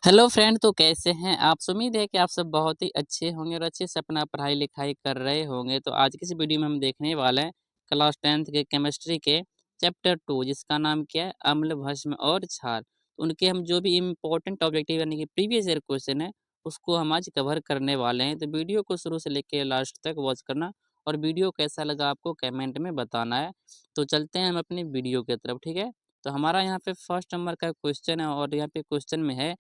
Hello friend, तो कैसे हैं आप? उम्मीद है कि आप सब बहुत ही अच्छे होंगे और अच्छे से अपना पढ़ाई लिखाई कर रहे होंगे। तो आज की इस वीडियो में हम देखने वाले हैं क्लास 10th के केमिस्ट्री के चैप्टर 2, जिसका नाम क्या है, अम्ल, भस्म और क्षार। तो उनके हम जो भी इम्पोर्टेंट ऑब्जेक्टिव यानी कि प्रीवियस ईयर क्वेश्चन है, उसको हम आज कवर करने वाले हैं। तो वीडियो को शुरू से लेकर लास्ट तक वॉच करना और वीडियो कैसा लगा आपको कमेंट में बताना है। तो चलते हैं हम अपनी वीडियो की तरफ, ठीक है। तो हमारा यहाँ पे फर्स्ट नंबर का क्वेश्चन है और यहाँ पे क्वेश्चन में है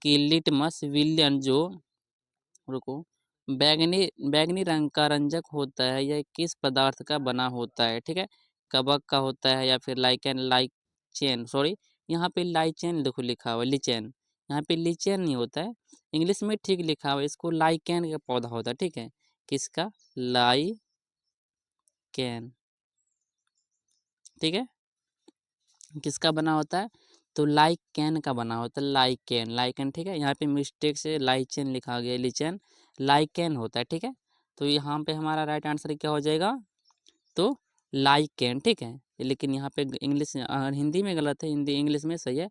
कि लिटमस विलयन जो रुको बैगनी बैगनी रंग का रंजक होता है, यह किस पदार्थ का बना होता है? ठीक है, कवक का होता है या फिर लाइकेन लाइचेन सॉरी, यहाँ पे लाइचेन देखो लिखा हुआ है, लिचेन। यहाँ पे लिचेन नहीं होता है, इंग्लिश में ठीक लिखा हुआ है, इसको लाइकेन का पौधा होता है। ठीक है, किसका? लाइकेन। ठीक है, किसका बना होता है? तो लाइकेन का बना होता है, लाइकेन लाइकेन। ठीक है, यहाँ पे मिस्टेक से लाइचेन लिखा गया, लिचेन लाइकेन होता है। ठीक है, तो यहाँ पे हमारा राइट आंसर क्या हो जाएगा? तो लाइकेन। ठीक है, लेकिन यहाँ पे इंग्लिश हिंदी में गलत है, हिंदी इंग्लिश में सही है।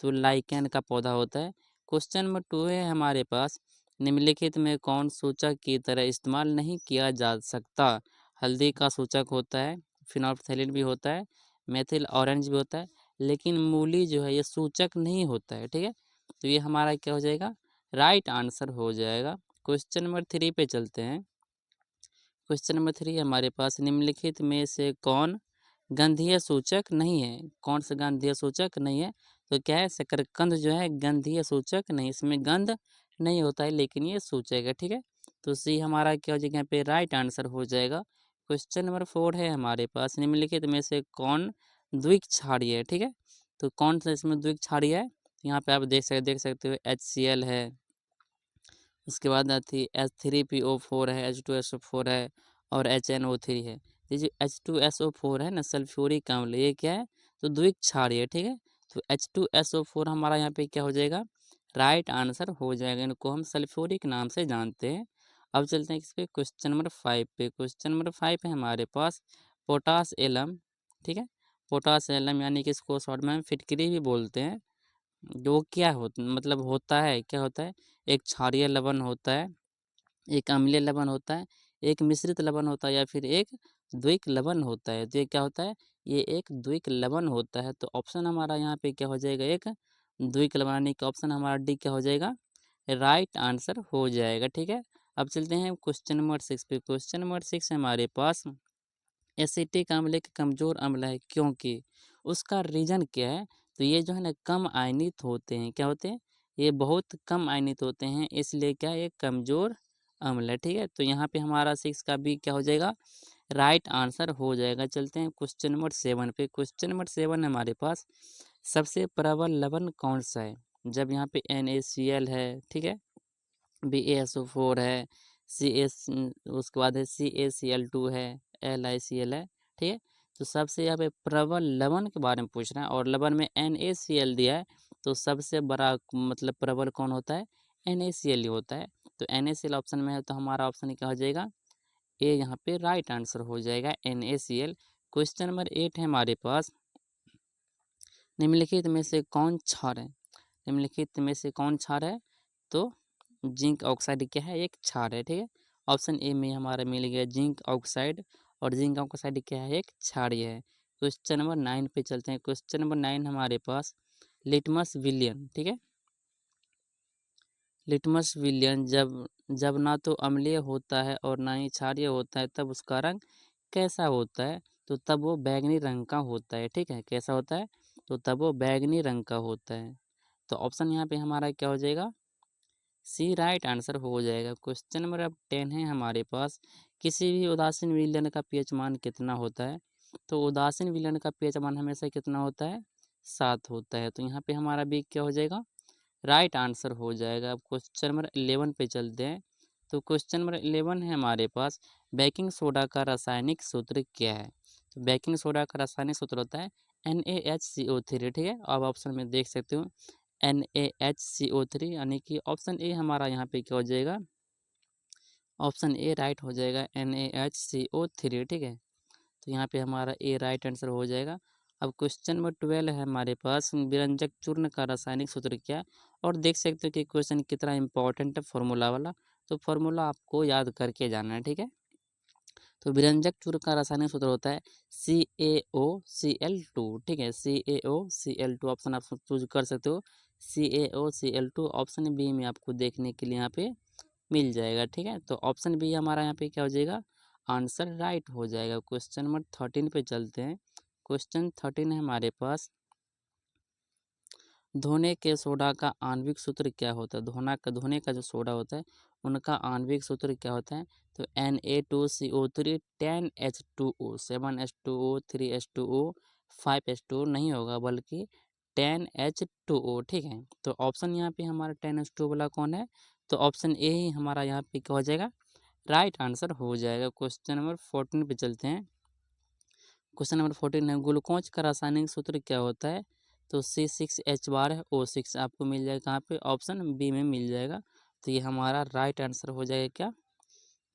तो लाइकेन का पौधा होता है। क्वेश्चन नंबर 2 है हमारे पास, निम्नलिखित में कौन सूचक की तरह इस्तेमाल नहीं किया जा सकता? हल्दी का सूचक होता है, फिनोल्फ्थेलिन भी होता है, मेथिल ऑरेंज भी होता है, लेकिन मूली जो है ये सूचक नहीं होता है। ठीक है, तो ये हमारा क्या हो जाएगा? राइट आंसर हो जाएगा। क्वेश्चन नंबर 3 पे चलते हैं। क्वेश्चन नंबर 3 हमारे पास, निम्नलिखित में से कौन गंधीय सूचक नहीं है? कौन सा गंधीय सूचक नहीं है? तो क्या है, शकरकंद जो है गंधीय सूचक नहीं, इसमें गंध नहीं होता है, लेकिन ये सूचक है। ठीक है, तो सी हमारा क्या हो जाएगा? यहाँ पे राइट आंसर हो जाएगा। क्वेश्चन नंबर 4 है हमारे पास, निम्नलिखित में से कौन द्विक्षारीय है? ठीक है, तो कौन सा इसमें द्विक्षारीय है? यहाँ पे आप देख सकते हो HCl है, उसके बाद आती है H3PO4 है, H2SO4 है और HNO3 है। ये जो H2SO4 है ना, सल्फ्यूरिक अम्ल, ये क्या है? तो द्विक्षारीय है। ठीक है, तो H2SO4 हमारा यहाँ पे क्या हो जाएगा? राइट आंसर हो जाएगा। इनको हम सल्फ्यूरिक नाम से जानते हैं। अब चलते हैं इस पे क्वेश्चन नंबर 5 पे। क्वेश्चन नंबर 5 है हमारे पास, पोटास एलम। ठीक है, पोटास एलम यानी कि इसको शॉर्ट में हम फिटकरी भी बोलते हैं। जो क्या मतलब होता है, क्या होता है? एक क्षारीय लवण होता है, एक अम्लीय लवण होता है, एक मिश्रित लवण होता है या फिर एक द्विक लवण होता है। तो ये क्या होता है? ये एक द्विक लवण होता है। तो ऑप्शन हमारा यहाँ पे क्या हो जाएगा? एक द्विक लवण, यानी कि ऑप्शन हमारा डी क्या हो जाएगा? राइट आंसर हो जाएगा। ठीक है, अब चलते हैं क्वेश्चन नंबर 6 पे। क्वेश्चन नंबर 6 है हमारे पास, एसिटिक अम्ल एक कमज़ोर अम्ल है क्योंकि, उसका रीज़न क्या है? तो ये जो है ना कम आयनित होते हैं। क्या होते हैं? ये बहुत कम आयनित होते हैं, इसलिए क्या है, ये कमज़ोर अम्ल है। ठीक है, तो यहाँ पे हमारा 6 का बी क्या हो जाएगा? राइट आंसर हो जाएगा। चलते हैं क्वेश्चन नंबर 7 पे। क्वेश्चन नंबर 7 हमारे पास, सबसे प्रबल लवण कौन सा है? जब यहाँ पे NaCl है, ठीक है, BaSO4 है, उसके बाद है CaCl2 है, LiCl है। ठीक है, तो सबसे यहाँ पे प्रबल लवण के बारे में पूछ रहे हैं और लवण में NaCl दिया है, तो सबसे बड़ा मतलब प्रबल कौन होता है? NaCl ही होता है। तो NaCl ऑप्शन में है, तो हमारा ऑप्शन क्या हो जाएगा? ए यहाँ पे राइट आंसर हो जाएगा, NaCl। क्वेश्चन नंबर 8 है हमारे पास, निम्नलिखित में से कौन क्षार है? निम्नलिखित में से कौन क्षार है? तो जिंक ऑक्साइड क्या है? एक क्षार है। ठीक है, ऑप्शन ए में हमारा मिल गया जिंक ऑक्साइड, और जिंक ऑक्साइड क्या है? एक क्षारीय है। क्वेश्चन नंबर 9 पे चलते हैं। क्वेश्चन नंबर 9 हमारे पास, लिटमस विलियन। ठीक है, लिटमस विलियन जब जब ना तो अम्लीय होता है और ना ही क्षारीय होता है, तब उसका रंग कैसा होता है? तो तब वो बैंगनी रंग का होता है। ठीक है, कैसा होता है? तो तब वो बैंगनी रंग का होता है। तो ऑप्शन यहाँ पे हमारा क्या हो जाएगा? सी राइट आंसर हो जाएगा। क्वेश्चन नंबर अब 10 है हमारे पास, किसी भी उदासीन विलयन का पीएच मान कितना होता है? तो उदासीन विलयन का पीएच मान हमेशा कितना होता है? 7 होता है। तो यहाँ पे हमारा बी क्या हो जाएगा? राइट आंसर हो जाएगा। अब क्वेश्चन नंबर 11 पे चलते हैं। तो क्वेश्चन नंबर 11 है हमारे पास, बेकिंग सोडा का रासायनिक सूत्र क्या है? तो बेकिंग सोडा का रासायनिक सूत्र होता है NaHCO3। ठीक है, अब ऑप्शन में देख सकते हो NaHCO3, यानी कि ऑप्शन ए हमारा यहाँ पे क्या हो जाएगा? ऑप्शन ए राइट हो जाएगा, NaHCO3। ठीक है, तो यहाँ पे हमारा ए राइट आंसर हो जाएगा। अब क्वेश्चन नंबर 12 है हमारे पास, विरंजक चूर्ण का रासायनिक सूत्र क्या है। और देख सकते हो कि क्वेश्चन कितना इंपॉर्टेंट है फॉर्मूला वाला, तो फॉर्मूला आपको याद करके जाना है, ठीक है। तो विरंजक चूर्ण का रासायनिक सूत्र होता है CaOCl2, ठीक है, CaOCl2 ऑप्शन आप चूज कर सकते हो। CaOCl2 ऑप्शन बी में आपको देखने के लिए यहाँ पे मिल जाएगा, ठीक है। तो ऑप्शन बी हमारा यहाँ पे क्या हो जाएगा, आंसर राइट हो जाएगा। क्वेश्चन नंबर 13 पे चलते हैं। क्वेश्चन 13 है हमारे पास, धोने के सोडा का आणविक सूत्र क्या होता है। धोने का जो सोडा होता है उनका आणविक सूत्र क्या होता है। तो Na2CO3 10H2O 7H2O 3H2O 5H2O नहीं होगा, बल्कि 10H2O, ठीक है। तो ऑप्शन यहाँ पे हमारा 10H2O वाला कौन है, तो ऑप्शन ए ही हमारा यहाँ पे क्या हो जाएगा, राइट आंसर हो जाएगा। क्वेश्चन नंबर 14 पे चलते हैं। क्वेश्चन नंबर 14 है, ग्लूकोज का रासायनिक सूत्र क्या होता है। तो C6H12O6 आपको मिल जाएगा कहाँ पे, ऑप्शन बी में मिल जाएगा। तो ये हमारा राइट आंसर हो जाएगा क्या,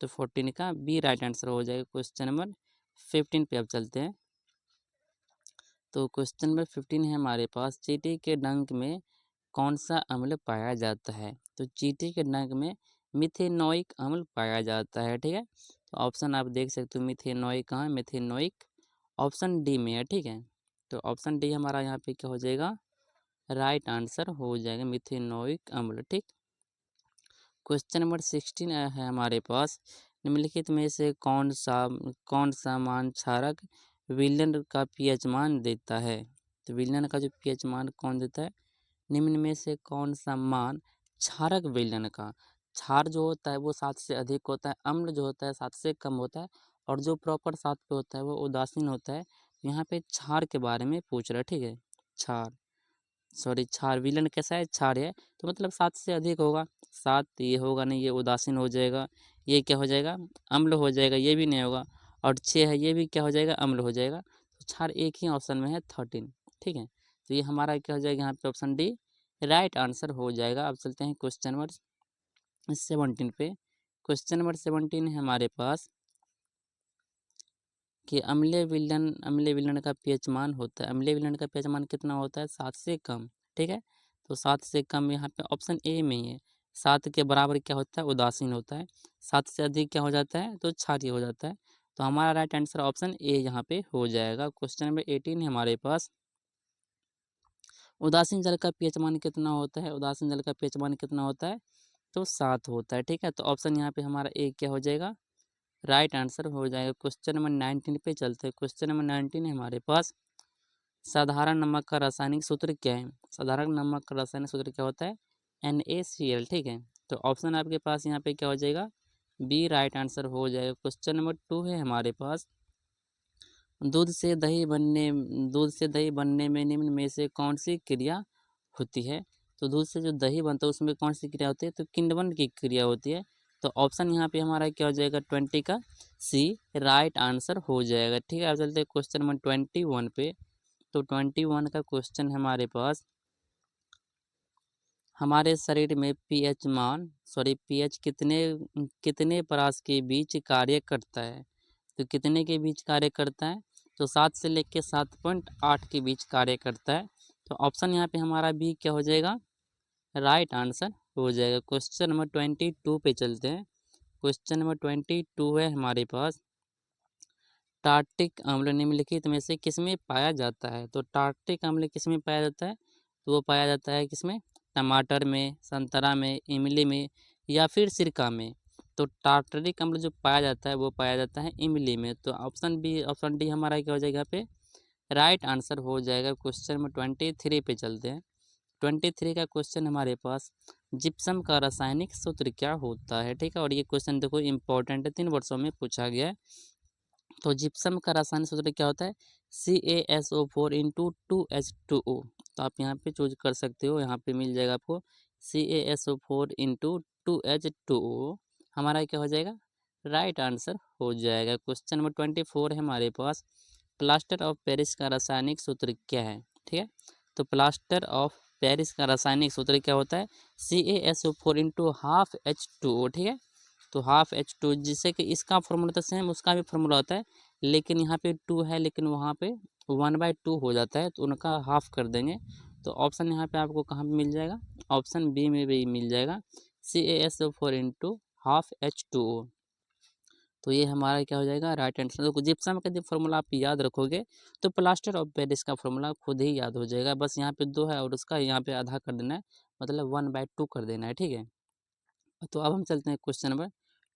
तो 14 का बी राइट आंसर हो जाएगा। क्वेश्चन नंबर 15 पे अब चलते हैं। तो क्वेश्चन नंबर 15 है हमारे पास, चींटी के डंक में कौन सा अम्ल पाया जाता है। तो चींटी के डंक में मिथेनोइक अम्ल पाया जाता है, ठीक है। तो ऑप्शन आप देख सकते हो, मिथेनोइक कहाँ है, मिथेनोइक ऑप्शन डी में है, ठीक है। तो ऑप्शन डी हमारा यहाँ पे क्या हो जाएगा, राइट आंसर हो जाएगा, मिथेनोइक अम्ल, ठीक। क्वेश्चन नंबर 16 है हमारे पास, निम्नलिखित में से कौन सा मान क्षारक विलयन का पीएच मान देता है। तो विलयन का जो पीएच मान कौन देता है, निम्न में से कौन सा मान क्षारक विलयन का, क्षार जो होता है वो 7 से अधिक होता है, अम्ल जो होता है 7 से कम होता है, और जो प्रॉपर 7 पे होता है वो उदासीन होता है। यहाँ पे क्षार के बारे में पूछ रहा है, ठीक है। क्षार विलन कैसा है, क्षार है, तो मतलब 7 से अधिक होगा। 7 ये होगा नहीं, ये उदासीन हो जाएगा। ये क्या हो जाएगा, अम्ल हो जाएगा, ये भी नहीं होगा। और 6 है, ये भी क्या हो जाएगा, अम्ल हो जाएगा। तो क्षार एक ही ऑप्शन में है 13, ठीक है। तो ये हमारा क्या हो जाएगा यहाँ पे, ऑप्शन डी राइट आंसर हो जाएगा। अब चलते हैं क्वेश्चन नंबर 17 पे। क्वेश्चन नंबर 17 है हमारे पास कि अम्लीय विलयन का पीएच मान होता है, अम्लीय विलयन का पीएच मान कितना होता है, 7 से कम, ठीक है। तो 7 से कम यहाँ पे ऑप्शन ए में ही है। 7 के बराबर क्या होता है, उदासीन होता है। 7 से अधिक क्या हो जाता है, तो क्षारीय हो जाता है। तो हमारा राइट आंसर ऑप्शन ए यहाँ पे हो जाएगा। क्वेश्चन नंबर 18 है हमारे पास, उदासीन जल का पीएच मान कितना होता है। उदासीन जल का पीएच मान कितना होता है, तो 7 होता है, ठीक है। तो ऑप्शन यहाँ पे हमारा ए क्या हो जाएगा, राइट आंसर हो जाएगा। क्वेश्चन नंबर 19 पे चलते हैं। क्वेश्चन नंबर 19 है हमारे पास, साधारण नमक का रासायनिक सूत्र क्या है। साधारण नमक का रासायनिक सूत्र क्या होता है, NaCl, ठीक है। तो ऑप्शन आपके पास यहाँ पे क्या हो जाएगा, बी राइट आंसर हो जाएगा। क्वेश्चन नंबर 2 है हमारे पास, दूध से दही बनने में निम्न में से कौन सी क्रिया होती है। तो दूध से जो दही बनता है उसमें कौन सी क्रिया होती है, तो किण्वन की क्रिया होती है। तो ऑप्शन यहाँ पे हमारा क्या हो जाएगा, 20 का सी राइट आंसर हो जाएगा, ठीक है। अब चलते हैं क्वेश्चन नंबर 21 पे। तो 21 का क्वेश्चन हमारे पास, हमारे शरीर में पीएच कितने कितने परास के बीच कार्य करता है। तो कितने के बीच कार्य करता है, तो 7 से लेकर 7.8 के बीच कार्य करता है। तो ऑप्शन यहाँ पे हमारा बी क्या हो जाएगा, राइट आंसर हो जाएगा। क्वेश्चन नंबर 22 पे चलते हैं। क्वेश्चन नंबर 22 है हमारे पास, टार्टिक अम्ल निम्नलिखित में से किसमें पाया जाता है। तो टार्टिक अम्ल किसमें पाया जाता है, तो वो पाया जाता है किसमें, टमाटर में, संतरा में, इमली में, या फिर सिरका में। तो टार्टरिक अम्ल जो पाया जाता है वो पाया जाता है इमली में। तो ऑप्शन डी हमारा क्या हो जाएगा यहाँ पे, राइट आंसर हो जाएगा। क्वेश्चन नंबर 23 पे चलते हैं। 23 का क्वेश्चन हमारे पास, जिप्सम का रासायनिक सूत्र क्या होता है, ठीक है। और ये क्वेश्चन देखो इंपॉर्टेंट है, 3 वर्षों में पूछा गया है। तो जिप्सम का रासायनिक सूत्र क्या होता है, CaSO4 इंटू 2H2O। तो आप यहाँ पे चूज कर सकते हो, यहाँ पे मिल जाएगा आपको CaSO4 इंटू 2H2O, हमारा क्या हो जाएगा, राइट आंसर हो जाएगा। क्वेश्चन नंबर 24 है हमारे पास, प्लास्टर ऑफ पेरिस का रासायनिक सूत्र क्या है, ठीक है। तो प्लास्टर ऑफ पेरिस का रासायनिक सूत्र क्या होता है, CaSO4 इंटू हाफ H2O, ठीक है। तो हाफ H2, जिससे कि इसका फॉर्मूला तो सेम उसका भी फॉर्मूला होता है, लेकिन यहाँ पे 2 है, लेकिन वहाँ पे 1/2 हो जाता है तो उनका हाफ कर देंगे। तो ऑप्शन यहाँ पे आपको कहाँ पे मिल जाएगा, ऑप्शन बी में भी मिल जाएगा, CaSO4 इंटू हाफ H2O। तो ये हमारा क्या हो जाएगा राइट आंसर। तो जिप्सम का जब फॉर्मूला आप याद रखोगे तो प्लास्टर ऑफ पेरिस का फॉर्मूला खुद ही याद हो जाएगा। बस यहाँ पे 2 है और उसका यहाँ पे आधा कर देना है, मतलब 1/2 कर देना है, ठीक है। तो अब हम चलते हैं क्वेश्चन नंबर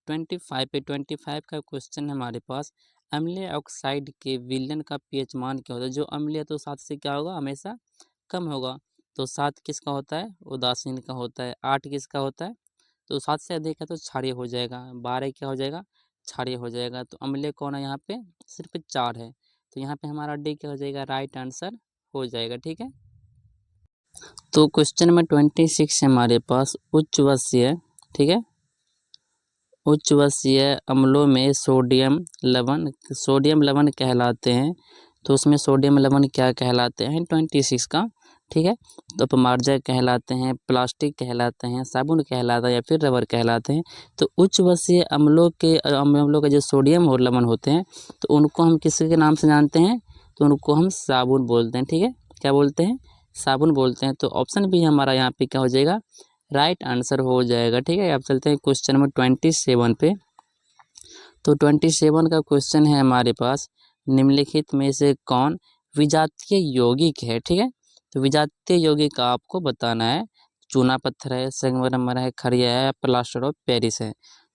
25 पे। 25 का क्वेश्चन है हमारे पास, अम्लीय ऑक्साइड के विलयन का पीएच मान क्या होता है। जो अम्लीय तो 7 से क्या होगा, हमेशा कम होगा। तो 7 किसका होता है, उदासीन का होता है। 8 किसका होता है, तो 7 से अधिक है तो क्षारीय हो जाएगा। 12 क्या हो जाएगा, क्षारीय हो जाएगा। तो अम्लीय कौन है यहाँ पे, सिर्फ 4 है। तो यहाँ पे हमारा डी क्या हो जाएगा, राइट आंसर हो जाएगा, ठीक है। तो क्वेश्चन नंबर 26 है हमारे पास, उच्च वर्षीय, ठीक है, उच्च वर्षीय अम्लों में सोडियम लवण कहलाते हैं। तो उसमें सोडियम लवण क्या कहलाते हैं 26 का, ठीक है। तो अपमार्जक कहलाते हैं, प्लास्टिक कहलाते हैं, साबुन कहलाता है या फिर रबर कहलाते हैं। तो उच्च वर्षीय अम्लों के जो सोडियम और लवण होते हैं तो उनको हम किसके नाम से जानते हैं, तो उनको हम साबुन बोलते हैं, ठीक है। क्या बोलते हैं, साबुन बोलते हैं। तो ऑप्शन भी हमारा यहाँ पे क्या हो जाएगा, राइट आंसर हो जाएगा, ठीक है। अब चलते हैं क्वेश्चन नंबर 27 पे। तो 27 का क्वेश्चन है हमारे पास, निम्नलिखित में से कौन विजातीय यौगिक है, ठीक है। तो विजातीय यौगिक का आपको बताना है। चूना पत्थर है, संगमरमर है, खड़िया है, प्लास्टर ऑफ पेरिस है।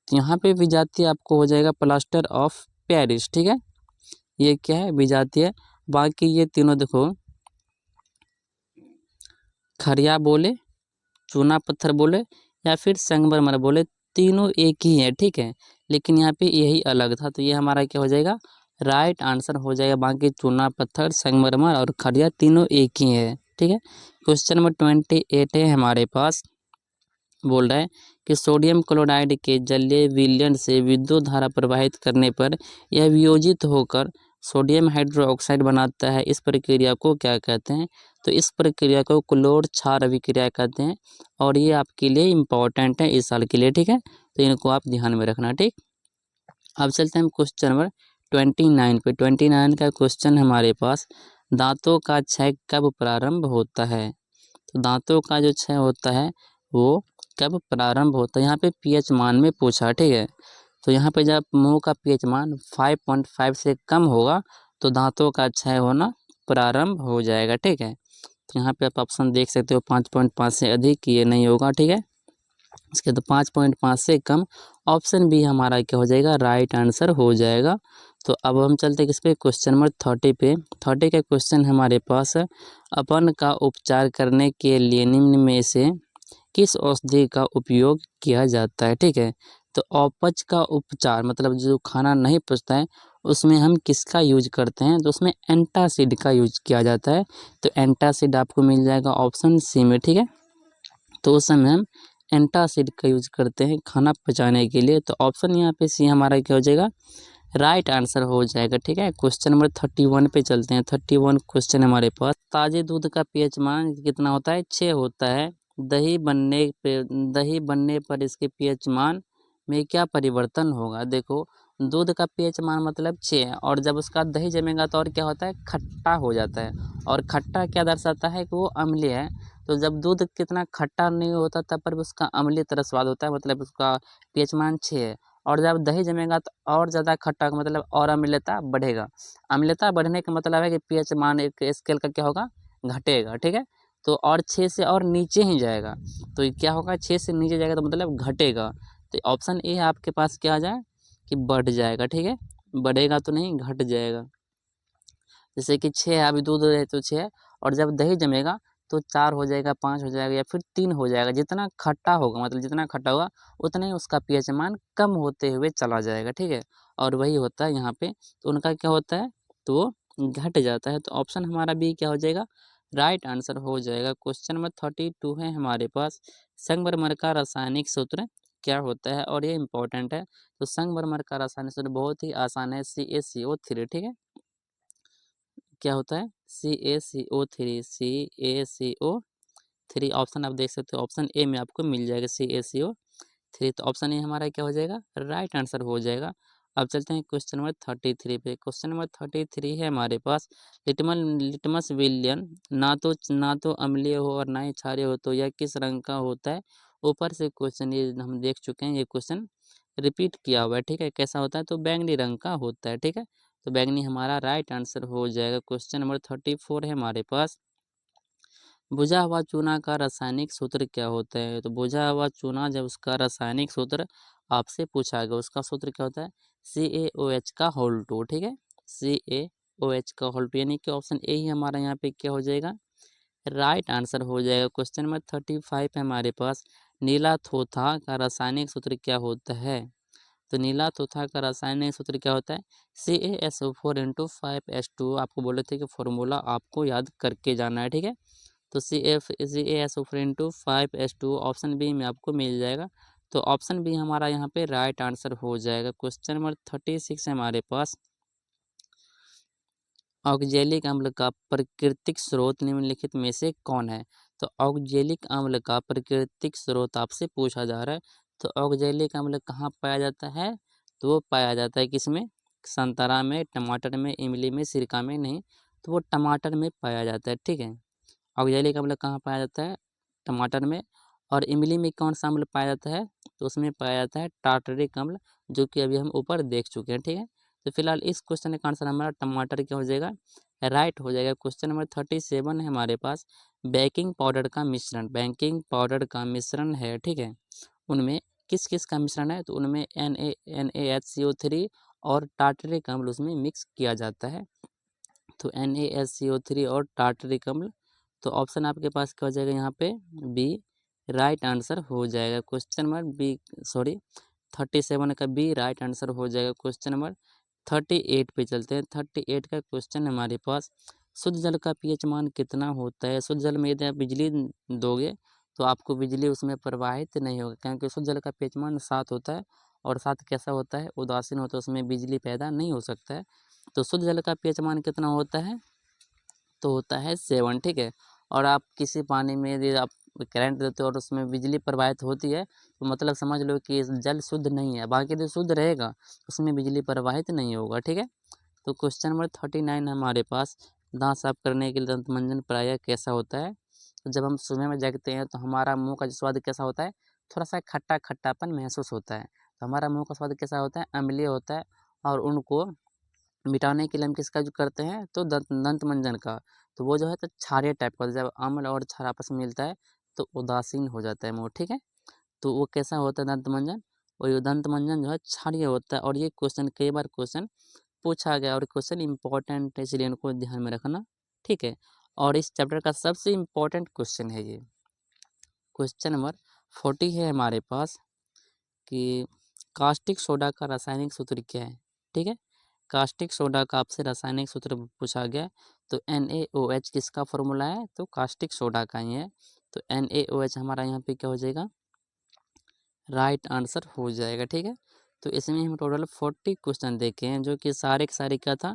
तो यहाँ पे विजातीय आपको हो जाएगा प्लास्टर ऑफ पेरिस, ठीक है। ये क्या है, विजातीय। बाकी ये तीनों देखो, खड़िया बोले, चूना पत्थर बोले या फिर संगमरमर बोले, तीनों एक ही है, ठीक है। लेकिन यहाँ पे यही अलग था, तो ये हमारा क्या हो जाएगा, राइट आंसर हो जाएगा। बाकी चूना पत्थर, संगमरमर और खड़िया तीनों एक ही है, ठीक है। क्वेश्चन नंबर 28 है हमारे पास, बोल रहा है कि सोडियम क्लोराइड के जलीय विलयन से विद्युत धारा प्रवाहित करने पर यह वियोजित होकर सोडियम हाइड्रोक्साइड बनाता है। इस प्रक्रिया को क्या कहते हैं, तो इस प्रक्रिया को क्लोर क्षार अभिक्रिया कहते हैं। और ये आपके लिए इम्पोर्टेंट है इस साल के लिए, ठीक है। तो इनको आप ध्यान में रखना, ठीक। अब चलते हैं हम क्वेश्चन नंबर 29 पे। 29 का क्वेश्चन हमारे पास, दांतों का क्षय कब प्रारंभ होता है। तो दांतों का जो क्षय होता है वो कब प्रारंभ होता है, यहाँ पे पीएच मान में पूछा, ठीक है। तो यहाँ पे जब मुंह का पीएच मान 5.5 से कम होगा तो दांतों का क्षय होना प्रारंभ हो जाएगा, ठीक है। तो यहाँ पे आप ऑप्शन देख सकते हो, 5.5 से अधिक ये नहीं होगा, ठीक है। इसके तो 5.5 से कम, ऑप्शन बी हमारा क्या हो जाएगा, राइट आंसर हो जाएगा। तो अब हम चलते हैं किस पे, क्वेश्चन नंबर 30 पे। 30 का क्वेश्चन हमारे पास है, अपन का उपचार करने के लिए निम्न में से किस औषधि का उपयोग किया जाता है, ठीक है। तो अपच का उपचार मतलब जो खाना नहीं पचता है उसमें हम किसका यूज करते हैं, तो उसमें एंटासिड का यूज किया जाता है। तो एंटासिड आपको मिल जाएगा ऑप्शन सी में, ठीक है। तो उस समय हम एंटासिड का यूज करते हैं खाना पचाने के लिए। तो ऑप्शन यहाँ पे सी हमारा क्या हो जाएगा, राइट आंसर हो जाएगा, ठीक है। क्वेश्चन नंबर 31 पे चलते हैं। 31 क्वेश्चन हमारे पास, ताजे दूध का पीएच मान कितना होता है, 6 होता है। दही बनने पर इसके पीएच मान में क्या परिवर्तन होगा। देखो, दूध का पीएच मान मतलब 6 है और जब उसका दही जमेगा तो और क्या होता है, खट्टा हो जाता है। और खट्टा क्या दर्शाता है कि वो अम्लीय है। तो जब दूध कितना खट्टा नहीं होता तब पर भी उसका अम्लीय तरह स्वाद होता है, मतलब उसका पीएच मान 6 है। और जब दही जमेगा तो और ज़्यादा खट्टा मतलब और अम्लता बढ़ेगा। अम्लता बढ़ने का मतलब है कि पीएच मान एक स्केल का क्या होगा, घटेगा, ठीक है। तो और 6 से और नीचे ही जाएगा तो ये क्या होगा, 6 से नीचे जाएगा तो मतलब घटेगा। तो ऑप्शन ए आपके पास क्या आ जाए कि बढ़ जाएगा, ठीक है। बढ़ेगा तो नहीं, घट जाएगा। जैसे कि 6 है, अभी दूध है तो 6 है और जब दही जमेगा तो 4 हो जाएगा, 5 हो जाएगा या फिर 3 हो जाएगा। जितना खट्टा होगा मतलब जितना खट्टा होगा उतना ही उसका पीएच मान कम होते हुए चला जाएगा, ठीक है। और वही होता है यहाँ पे, तो उनका क्या होता है, तो वो घट जाता है। तो ऑप्शन हमारा बी क्या हो जाएगा, राइट आंसर हो जाएगा। क्वेश्चन नंबर 32 है हमारे पास, संगमरमर का रासायनिक सूत्र क्या होता है और ये इंपॉर्टेंट है। तो संगमरमर का रासायनिक सूत्र बहुत ही आसान है, CaCO3, ठीक है। क्या होता है, CaCO3, CaCO3। ऑप्शन आप देख सकते हो, ऑप्शन ए में आपको मिल जाएगा CaCO3। तो ऑप्शन ए हमारा क्या हो जाएगा, राइट आंसर हो जाएगा। अब चलते हैं क्वेश्चन नंबर 33 पे। क्वेश्चन नंबर 33 है हमारे पास, लिटमस विलियन ना तो अम्लीय हो और ना ही क्षारीय हो, तो यह किस रंग का होता है। ऊपर से क्वेश्चन ये हम देख चुके हैं, ये क्वेश्चन रिपीट किया हुआ है, ठीक है। कैसा होता है, तो बैंगनी रंग का होता है, ठीक है। तो बैंगनी हमारा राइट आंसर हो जाएगा। क्वेश्चन नंबर 34 है हमारे पास, बुझा हुआ चूना का रासायनिक सूत्र क्या होता है। तो बुझा हुआ चूना जब उसका रासायनिक सूत्र आपसे पूछा गया, उसका सूत्र क्या होता है, CaOH का होल 2, ठीक है। CaOH का होल 2, यानी कि ऑप्शन ए ही हमारा यहाँ पे क्या हो जाएगा, राइट आंसर हो जाएगा। क्वेश्चन नंबर 35 है हमारे पास, नीला थोथा का रासायनिक सूत्र क्या होता है। तो नीला थोथा का रासायनिक सूत्र क्या होता है, CaSO4 इंटू 5H2। आपको बोले थे कि फॉर्मूला आपको याद करके जाना है, ठीक है। तो CaSO4 into 5H2 option B में आपको मिल जाएगा। तो ऑप्शन बी हमारा यहाँ पे राइट आंसर हो जाएगा। क्वेश्चन नंबर 36 है हमारे पास, ऑक्जेलिक अम्ल का प्राकृतिक स्रोत निम्नलिखित में से कौन है। तो ऑक्जेलिक अम्ल का प्राकृतिक स्रोत आपसे पूछा जा रहा है। तो ऑक्जेलिक अम्ल कहाँ पाया जाता है, तो वो पाया जाता है किसमें, संतरा में, टमाटर में, इमली में, सिरका में नहीं, तो वो टमाटर में पाया जाता है, ठीक है। ऑक्जेलिक अम्ल कहाँ पाया जाता है, टमाटर में। और इमली में कौन सा अम्ल पाया जाता है, तो उसमें पाया जाता है टार्टरिक अम्ल, जो कि अभी हम ऊपर देख चुके हैं, ठीक है। तो फिलहाल इस क्वेश्चन का आंसर हमारा टमाटर क्या हो जाएगा, राइट हो जाएगा। क्वेश्चन नंबर 37 है हमारे पास, बेकिंग पाउडर का मिश्रण है, ठीक है। उनमें किस किस का मिश्रण है, तो उनमें NaHCO3 और टार्टरिक अम्ल उसमें मिक्स किया जाता है। तो NaHCO3 और टार्टरिक अम्ल, तो ऑप्शन आपके पास क्या हो जाएगा यहाँ पे, बी राइट आंसर हो जाएगा। क्वेश्चन नंबर बी, सॉरी 37 का बी राइट आंसर हो जाएगा। क्वेश्चन नंबर 38 पे चलते हैं। 38 का क्वेश्चन हमारे पास, शुद्ध जल का पीएच मान कितना होता है। शुद्ध जल में यदि आप बिजली दोगे तो आपको बिजली उसमें प्रवाहित नहीं होगा, क्योंकि शुद्ध जल का पीएच मान 7 होता है, और 7 कैसा होता है, उदासीन होता है, उसमें बिजली पैदा नहीं हो सकता है। तो शुद्ध जल का पीएच मान कितना होता है, तो होता है 7, ठीक है। और आप किसी पानी में यदि आप करंट देते हो और उसमें बिजली प्रवाहित होती है, तो मतलब समझ लो कि जल शुद्ध नहीं है, बाकी तो शुद्ध रहेगा, उसमें बिजली प्रवाहित नहीं होगा, ठीक है। तो क्वेश्चन नंबर 39 हमारे पास, दांत साफ करने के लिए दंत मंजन प्रायः कैसा होता है। तो जब हम सुबह में जागते हैं तो हमारा मुंह का जो स्वाद कैसा होता है, थोड़ा सा खट्टा खट्टापन महसूस होता है। तो हमारा मुंह का स्वाद कैसा होता है, अम्लीय होता है। और उनको मिटाने के लिए हम किसका जो करते हैं, तो दंत मंजन का। तो वो जो है तो क्षारीय टाइप का, जब अम्ल और क्षार आपस में मिलता है तो उदासीन हो जाता है मुँह, ठीक है। तो वो कैसा होता है दंत मंजन, और ये दंत मंजन जो है क्षारीय होता है। और ये क्वेश्चन कई बार क्वेश्चन पूछा गया, और क्वेश्चन इंपॉर्टेंट है, इसलिए इनको ध्यान में रखना, ठीक है। और इस चैप्टर का सबसे इम्पोर्टेंट क्वेश्चन है ये। क्वेश्चन नंबर 40 है हमारे पास, कि कास्टिक सोडा का रासायनिक सूत्र क्या है, ठीक है। कास्टिक सोडा का आपसे रासायनिक सूत्र पूछा गया, तो NaOH किसका फॉर्मूला है, तो कास्टिक सोडा का ही है। तो NaOH हमारा यहाँ पे क्या हो जाएगा, राइट आंसर हो जाएगा, ठीक है। तो इसमें हम टोटल 40 क्वेश्चन देखे हैं, जो कि सारे के सारे क्या था,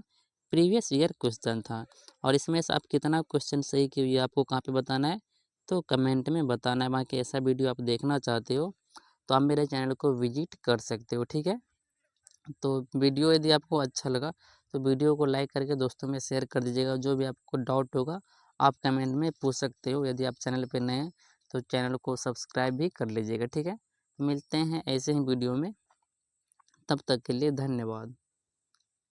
प्रीवियस ईयर क्वेश्चन था। और इसमें से आप कितना क्वेश्चन सही किए ये आपको कहाँ पे बताना है, तो कमेंट में बताना है। बाकी ऐसा वीडियो आप देखना चाहते हो तो आप मेरे चैनल को विजिट कर सकते हो, ठीक है। तो वीडियो यदि आपको अच्छा लगा तो वीडियो को लाइक करके दोस्तों में शेयर कर दीजिएगा। जो भी आपको डाउट होगा आप कमेंट में पूछ सकते हो। यदि आप चैनल पर नए हैं तो चैनल को सब्सक्राइब भी कर लीजिएगा, ठीक है। मिलते हैं ऐसे ही वीडियो में, तब तक के लिए धन्यवाद।